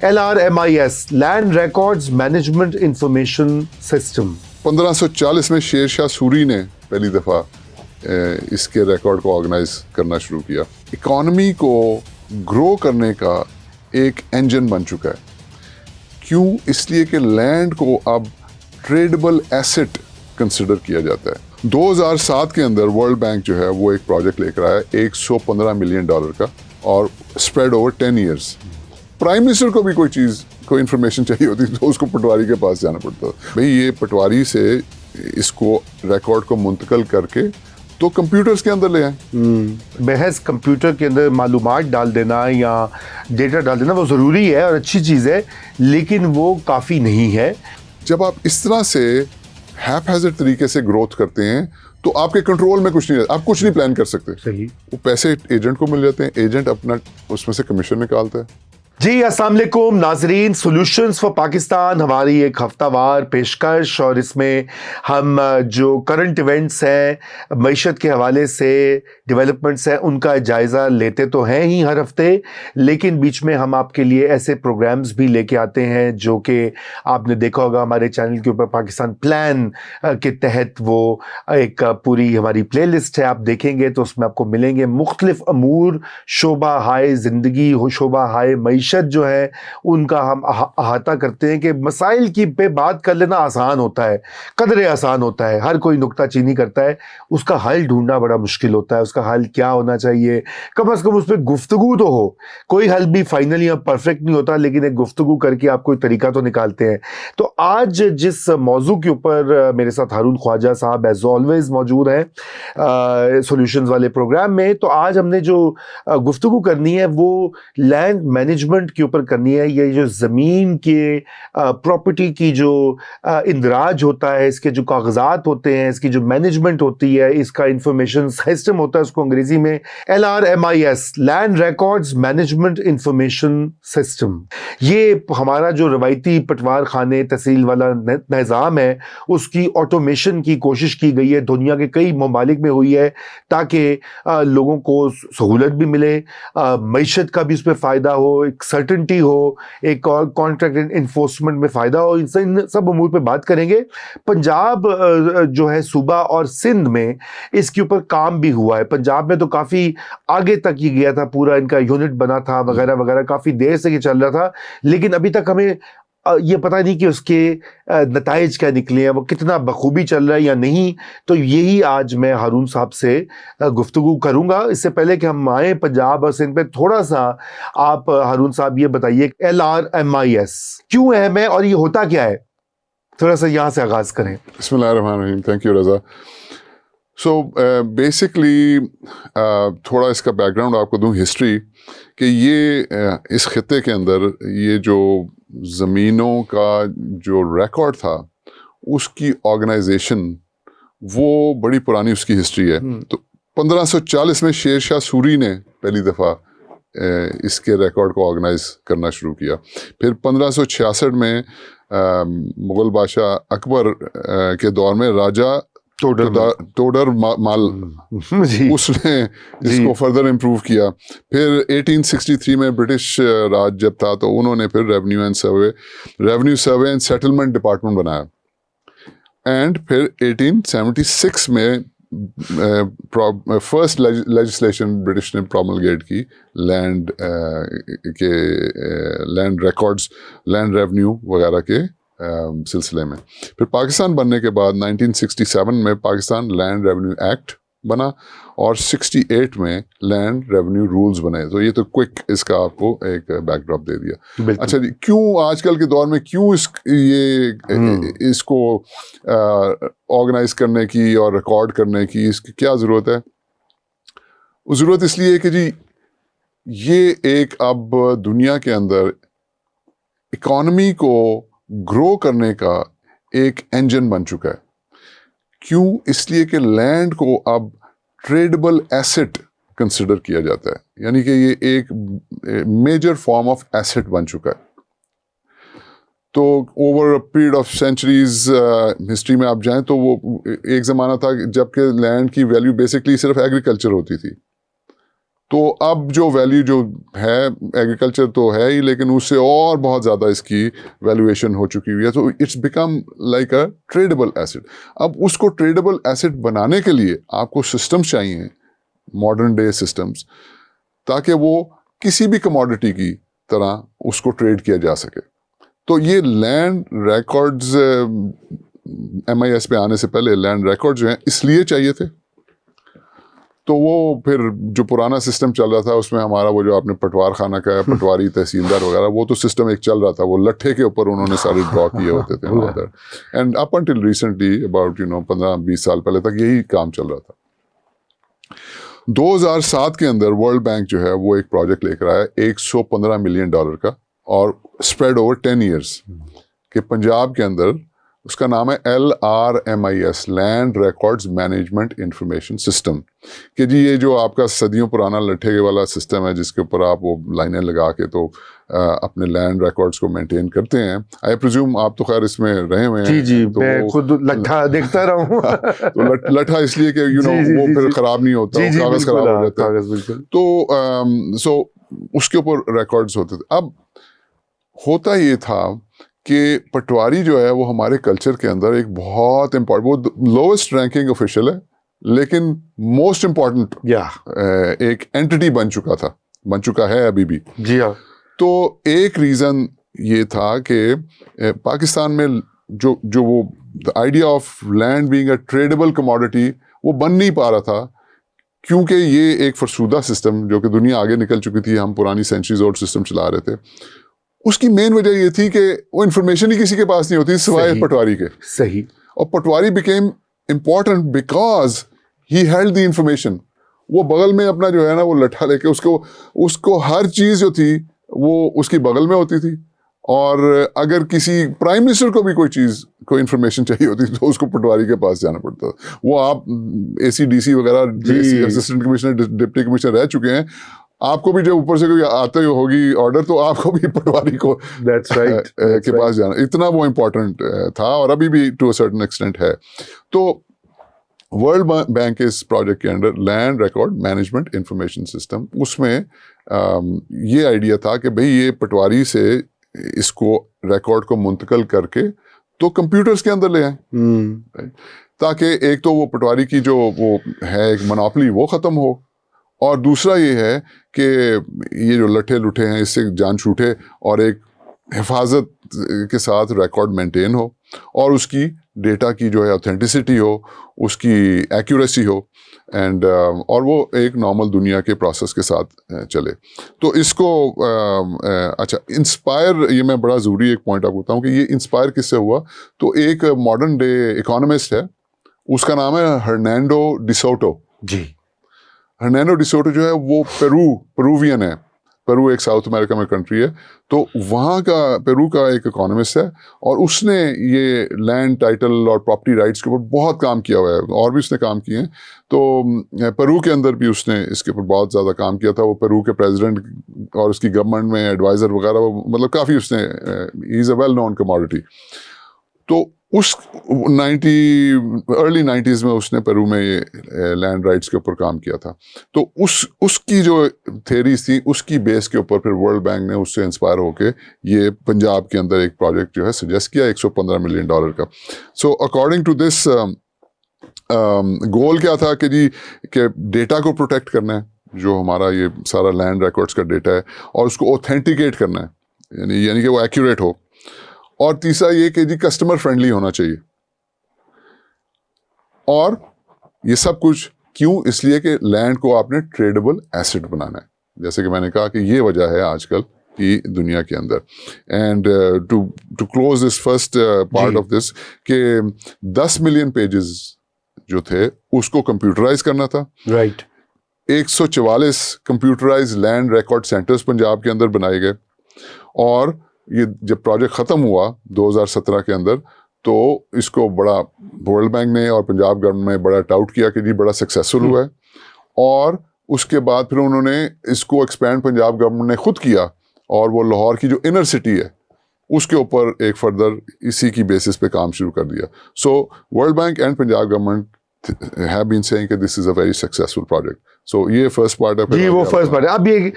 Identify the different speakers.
Speaker 1: LRMIS land records management information system
Speaker 2: 1540 में शेर शाह सूरी ने पहली दफ़ा इसके रिकॉर्ड को ऑर्गेनाइज करना शुरू किया। इकॉनमी को ग्रो करने का एक इंजन बन चुका है। क्यों? इसलिए कि लैंड को अब ट्रेडेबल एसेट कंसिडर किया जाता है। 2007 के अंदर वर्ल्ड बैंक जो है वो एक प्रोजेक्ट लेकर आया $115 मिलियन का और spread over 10 years. Prime minister को भी कोई इंफॉर्मेशन चाहिए होती तो उसको पटवारी के पास जाना पड़ता। भाई ये पटवारी से इसको रिकॉर्ड को मुंतकिल करके तो कंप्यूटर्स के अंदर ले आए।
Speaker 1: महज कंप्यूटर के अंदर मालूमात डाल देना या डेटा डाल देना वो ज़रूरी है और अच्छी चीज़ है, लेकिन वो काफ़ी नहीं है।
Speaker 2: जब आप इस तरह से हैपहैज़र्ड तरीके से ग्रोथ करते हैं तो आपके कंट्रोल में कुछ नहीं है, आप कुछ नहीं प्लान कर सकते।
Speaker 1: सही।
Speaker 2: वो पैसे एजेंट को मिल जाते हैं, एजेंट अपना उसमें से कमीशन निकालता है।
Speaker 1: जी अस्सलाम वालेकुम नाजरीन, सॉल्यूशंस फॉर पाकिस्तान हमारी एक हफ्तावार पेशकश और इसमें हम जो करंट इवेंट्स हैं मईशत के हवाले से डेवलपमेंट्स हैं उनका जायज़ा लेते तो हैं ही हर हफ्ते, लेकिन बीच में हम आपके लिए ऐसे प्रोग्राम्स भी लेके आते हैं जो कि आपने देखा होगा हमारे चैनल के ऊपर पाकिस्तान प्लान के तहत वो एक पूरी हमारी प्लेलिस्ट है। आप देखेंगे तो उसमें आपको मिलेंगे मुख्तलिफ अमूर, शोबा हाय ज़िंदगी हो, शोबा हाय मईशत जो है उनका हम अहाता करते हैं कि मसाइल की पे बात कर लेना आसान होता है, कदरे आसान होता है, हर कोई नुक्ताचीनी करता है, उसका हल ढूंढना बड़ा मुश्किल होता है। उसका हल क्या होना चाहिए, कम से कम उस पर गुफ्तगू तो हो। कोई हल भी फाइनली या परफेक्ट नहीं होता, लेकिन एक गुफ्तगू करके आप कोई तरीका तो निकालते हैं। तो आज जिस मौजू के ऊपर मेरे साथ हारून ख्वाजा साहब एज ऑलवेज मौजूद हैं सॉल्यूशंस वाले प्रोग्राम में, तो आज हमने जो गुफ्तगू करनी है वो लैंड मैनेजमेंट के ऊपर करनी है। ये जो ज़मीन के प्रॉपर्टी की जो इंदराज होता है, इसके जो कागजात होते हैं, इसकी जो मैनेजमेंट होती है, इसका इंफॉर्मेशन सिस्टम होता है, उसको अंग्रेजी में LRMIS land records management information system. ये हमारा जो रवायती पटवार खाने तहसील वाला निज़ाम है उसकी ऑटोमेशन की कोशिश की गई है, दुनिया के कई ममालिक में हुई है, ताकि लोगों को सहूलत भी मिले, मईशत का भी उस पर फ़ायदा हो, एक सर्टेनिटी हो, एक कॉन्ट्रैक्ट इन्फोर्समेंट में फ़ायदा हो। इन सब अमूर पे बात करेंगे। पंजाब जो है सूबा और सिंध में इसके ऊपर काम भी हुआ है। पंजाब में तो काफ़ी आगे तक ये गया था, पूरा इनका यूनिट बना था वगैरह वगैरह, काफ़ी देर से ये चल रहा था, लेकिन अभी तक हमें ये पता नहीं कि उसके नताइज क्या निकले हैं, वो कितना बखूबी चल रहा है या नहीं। तो यही आज मैं हारून साहब से गुफ्तगू करूंगा। इससे पहले कि हम आए पंजाब और सिंध पे, थोड़ा सा आप हारून साहब ये बताइए LRMIS क्यों अहम है और ये होता क्या है, थोड़ा सा यहाँ से आगाज करें।
Speaker 2: बिस्मिल्लाहिर्रहमानिर्रहीम। Thank you Raza. So basically थोड़ा इसका बैकग्राउंड आपको दूं, हिस्ट्री, कि ये इस खित्ते के अंदर ये जो ज़मीनों का जो रिकॉर्ड था उसकी ऑर्गेनाइजेशन वो बड़ी पुरानी उसकी हिस्ट्री है। तो 1540 में शेर शाह सूरी ने पहली दफ़ा इसके रिकॉर्ड को ऑर्गेनाइज करना शुरू किया। फिर 1566 में मुग़ल बादशाह अकबर के दौर में राजा टोडर माल उसने इसको फर्दर इम्प्रूव किया। फिर 1863 में ब्रिटिश राज जब था तो उन्होंने फिर revenue survey and settlement department बनाया। एंड फिर 1876 में फर्स्ट लेजिस्लेशन ब्रिटिश ने प्रोमलगेट की लैंड के लैंड रिकॉर्ड्स, लैंड रेवेन्यू वगैरह के सिलसिले में। फिर पाकिस्तान बनने के बाद 1967 में पाकिस्तान लैंड रेवेन्यू एक्ट बना और 68 में लैंड रेवेन्यू रूल्स बने। तो ये तो क्विक इसका आपको एक बैकड्रॉप दे दिया। अच्छा जी, क्यों आजकल के दौर में क्यों इसको ऑर्गेनाइज करने की और रिकॉर्ड करने की इसकी क्या ज़रूरत है? ज़रूरत इसलिए है कि जी ये एक अब दुनिया के अंदर इकॉनमी को ग्रो करने का एक इंजन बन चुका है। क्यों? इसलिए कि लैंड को अब ट्रेडेबल एसेट कंसिडर किया जाता है, यानी कि ये एक मेजर फॉर्म ऑफ एसेट बन चुका है। तो over a period of centuries history में आप जाएं तो वो एक ज़माना था जबकि लैंड की वैल्यू बेसिकली सिर्फ एग्रीकल्चर होती थी। तो अब जो वैल्यू जो है एग्रीकल्चर तो है ही, लेकिन उससे और बहुत ज़्यादा इसकी वैल्यूएशन हो चुकी हुई है, तो it's become like a tradable asset. अब उसको ट्रेडेबल एसेट बनाने के लिए आपको सिस्टम्स चाहिए, मॉडर्न डे सिस्टम्स, ताकि वो किसी भी कमोडिटी की तरह उसको ट्रेड किया जा सके। तो ये लैंड रिकॉर्ड्स MIS पे आने से पहले लैंड रिकॉर्ड्स जो हैं इसलिए चाहिए थे। तो वो फिर जो पुराना सिस्टम चल रहा था उसमें हमारा वो जो आपने पटवार खाना का पटवारी तहसीलदार वगैरह, वो तो सिस्टम एक चल रहा था, वो लट्ठे के ऊपर उन्होंने सारे ड्रॉ किए होते थे उधर। And up until recently about 15-20 साल पहले तक यही काम चल रहा था। 2007 के अंदर वर्ल्ड बैंक जो है वो एक प्रोजेक्ट लेकर आया $115 मिलियन का, और स्प्रेड ओवर 10 ईयर्स, कि पंजाब के अंदर उसका नाम है LRMIS, land records management information system. कि जी ये जो आपका सदियों पुराना लट्ठे के वाला सिस्टम है जिसके ऊपर आप वो लाइनें लगा के तो अपने लैंड रिकॉर्ड्स को मेंटेन करते हैं। आई प्रिज्यूम आप तो खैर इसमें रहे हुए हैं।
Speaker 1: जी
Speaker 2: तो
Speaker 1: मैं खुद लट्ठा देखता रहा हूँ।
Speaker 2: तो लट्ठा इसलिए कि वो फिर खराब नहीं होता, कागज खराब हो जाता है,
Speaker 1: कागज बिल्कुल।
Speaker 2: तो सो उसके ऊपर रिकॉर्ड्स होते थे। अब होता ये था कि पटवारी जो है वो हमारे कल्चर के अंदर एक बहुत इम्पोर्टेंट, वो लोवेस्ट रैंकिंग ऑफिशियल है लेकिन मोस्ट इम्पोर्टेंट एक एंटिटी बन चुका है अभी भी।
Speaker 1: जी हाँ।
Speaker 2: तो एक रीज़न ये था कि पाकिस्तान में जो वो the idea of land being a tradable commodity वो बन नहीं पा रहा था, क्योंकि ये एक फरसूदा सिस्टम जो कि दुनिया आगे निकल चुकी थी, हम पुरानी सेंचुरीज ओल्ड सिस्टम चला रहे थे। उसकी मेन वजह ये थी कि वो इन्फॉर्मेशन ही किसी के पास नहीं होती सिवाय पटवारी के।
Speaker 1: सही। और
Speaker 2: patwari became important because he held the information. वो बगल में अपना जो है ना वो लट्ठा लेके उसको हर चीज जो थी वो उसकी बगल में होती थी, और अगर किसी प्राइम मिनिस्टर को भी कोई इंफॉर्मेशन चाहिए होती तो उसको पटवारी के पास जाना पड़ता था। वो आप ACDC वगैरह असिस्टेंट कमिश्नर डिप्टी कमिश्नर रह चुके हैं, आपको भी जब ऊपर से कोई आते होगी ऑर्डर तो आपको भी पटवारी को के पास जाना, इतना वो इम्पोर्टेंट था, और अभी भी टू अ सर्टेन एक्सटेंट है। तो वर्ल्ड बैंक के इस प्रोजेक्ट के under land record management information system, उसमें ये आइडिया था कि भाई ये पटवारी से इसको रिकॉर्ड को मुंतकिल करके तो कंप्यूटर्स के अंदर ले आए, ताकि एक तो वो पटवारी की जो वो है एक मोनोपोली वो ख़त्म हो, और दूसरा ये है कि ये जो लट्ठे लुट्ठे हैं इससे जान छूटे और एक हिफाजत के साथ रिकॉर्ड मेंटेन हो, और उसकी डेटा की जो है ऑथेंटिसिटी हो, उसकी एक्यूरेसी हो, एंड और वो एक नॉर्मल दुनिया के प्रोसेस के साथ चले। तो इसको अच्छा इंस्पायर, ये मैं बड़ा ज़रूरी एक पॉइंट आपको बताऊँ कि ये इंस्पायर किससे हुआ। तो एक मॉडर्न डे इकोनॉमिस्ट है, उसका नाम है हर्नांडो डिसोटो।
Speaker 1: जी।
Speaker 2: हर्नांडो डिसोटो जो है वो पेरूवियन है। पेरू एक साउथ अमेरिका में कंट्री है, तो वहाँ का पेरू का एक इकोनॉमिस्ट है, और उसने ये लैंड टाइटल और प्रॉपर्टी राइट्स के ऊपर बहुत काम किया हुआ है, और भी उसने काम किए हैं। तो पेरू के अंदर भी उसने इसके ऊपर बहुत ज़्यादा काम किया था। वो पेरू के प्रेसिडेंट और उसकी गवर्नमेंट में एडवाइज़र वगैरह, मतलब काफ़ी उसने, he is a well known commodity. तो उस अर्ली 90s में उसने पेरू में ये लैंड राइट्स के ऊपर काम किया था। तो उसकी जो थेरीज थी उसकी बेस के ऊपर फिर वर्ल्ड बैंक ने उससे इंस्पायर होके ये पंजाब के अंदर एक प्रोजेक्ट जो है सजेस्ट किया $115 मिलियन का। So according to this goal क्या था कि जी कि डेटा को प्रोटेक्ट करना है, जो हमारा ये सारा लैंड रिकॉर्ड्स का डेटा है, और उसको ऑथेंटिकेट करना है, यानी कि वो एक्यूरेट हो, और तीसरा ये कि जी कस्टमर फ्रेंडली होना चाहिए। और ये सब कुछ क्यों? इसलिए कि लैंड को आपने ट्रेडेबल एसेट बनाना है, जैसे कि मैंने कहा कि ये वजह है आजकल की दुनिया के अंदर। And to close this first part of this कि 10 मिलियन पेजेस जो थे उसको कंप्यूटराइज करना था।
Speaker 1: Right.
Speaker 2: 144 computerise land record centres Punjab के अंदर बनाए गए, और ये जब प्रोजेक्ट ख़त्म हुआ 2017 के अंदर, तो इसको बड़ा वर्ल्ड बैंक ने और पंजाब गवर्नमेंट ने बड़ा टाउट किया कि जी बड़ा सक्सेसफुल हुआ है। और उसके बाद फिर उन्होंने इसको एक्सपैंड पंजाब गवर्नमेंट ने खुद किया, और वो लाहौर की जो इनर सिटी है उसके ऊपर एक फर्दर इसी की बेसिस पे काम शुरू कर दिया। So world bank and Punjab government have been saying that this is a very successful project. सो ये फर्स्ट पार्ट है। फिर
Speaker 1: जी
Speaker 2: आगे
Speaker 1: वो
Speaker 2: आप-
Speaker 1: फर्स्ट पार्ट है। अब ये